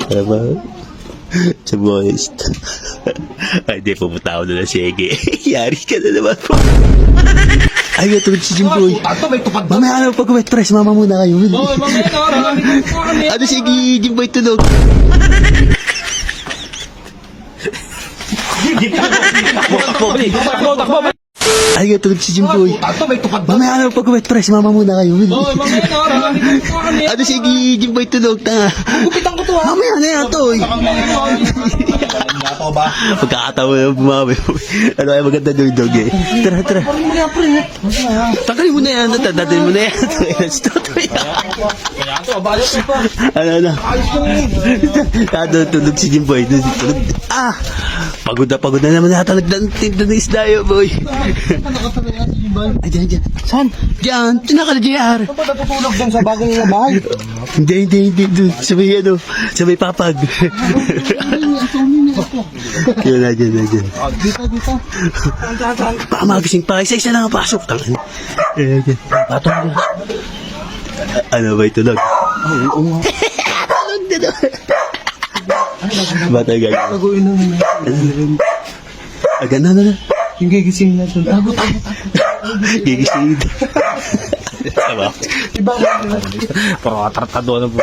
Tama. Sa boys. Ay, di, pupunta ako na ng sige. Yari ka na naman po. Ay, tulog si Jimboy. Mamaya na pag-wet press, mama muna kayo. Ano sige, Jimboy tulog. Takbo. Ay, tulog si Jimboy. Mamaya na pag-wet press, mama muna kayo. Ano sige, Jimboy tulog. Gupitan ko to ha. Mamaya na yan to. Pagkakatawa na bumami. Ano ay maganda dog eh. Tara. Tagalin mo na yan. Dadalhin mo na yan. Ano. Tulog si Jimboy. Tulog. Pagod na naman yata nagdantinda ng isda yun, boy. Ay, dyan. Saan? Diyan, tinakal JR. Saan ba natutulog dyan sa bagong bahay? Hindi. Doon. Sa may papag. Yun na, dyan. Dito. Baka magising pa. Isa lang ang pasok. Dyan. Patong. Ano ba ito, Log? Oo nga. Tulog na naman. Bata gagawin. Taguin na naman. Agad na. Yung gigising na doon. Gigising. Tama. Iba ba? Parang tratado na po.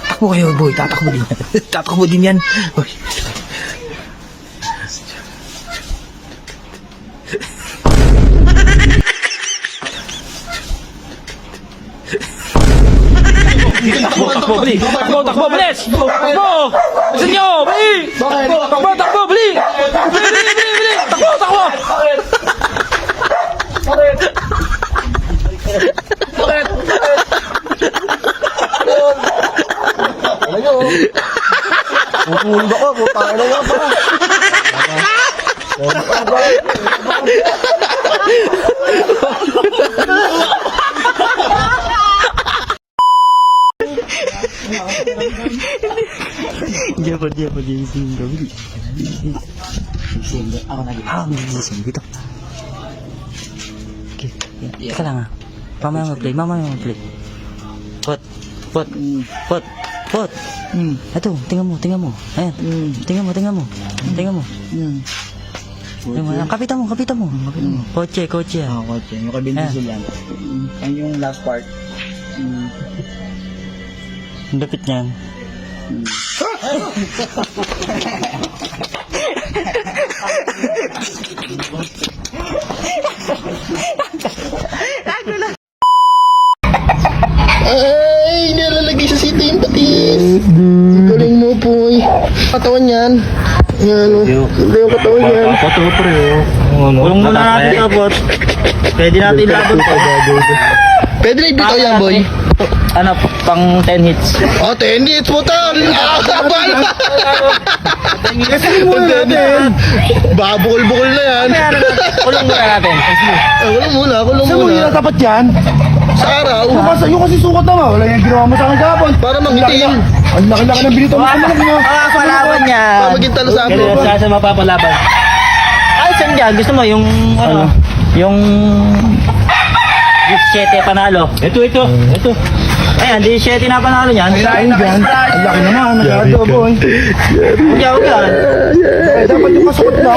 Takbo kayo, boy. Tatakbo din yan. Boy. Takbo, bilis! Takbo! Gusto nyo, bali! Takbo, bali! Bili! Takbo! Pupulog ako, putang na nga pa. Dia gising kami. Ako na Gising dito. Okay. Teka lang Mamaya mag-play. Pot. Ito, tingnan mo. Ayan. Tingnan mo. Kapitan mo. Kotse. Kotse. Yung kabindisol yan. Yan yung last part. Ang lapit niyan. Ay, nilalagay sa sito yung patis. Galing mo, boy. Katawan yan. Yan, yung katawan yan. Ulong muna natin tapos. Pwede natin laban to. Pwede na ibitaw yan, boy. Ano, pang 10 hits. 10 hits mo, tal. Kapal. Kasi muna natin. Babukol-bukol na yan. Ulong muna natin. Kulong muna. Saan mo nila tapat yan? Sa araw. Yung kasi sukat naman. Wala yung ginawa mo sa akin kahapon. Para mangitim. Ang laki-laki ng binito mo. Palaban niya. Para maging talo sa amin. Sa mapapalaban. Ay, saan dyan? Gusto mo yung yung 17 panalo. Ito. Ayan, 17 na panalo niyan. Ay, dyan. Ang laki naman. Nagado, boy. Huwag yan. Dapat yung masukot na.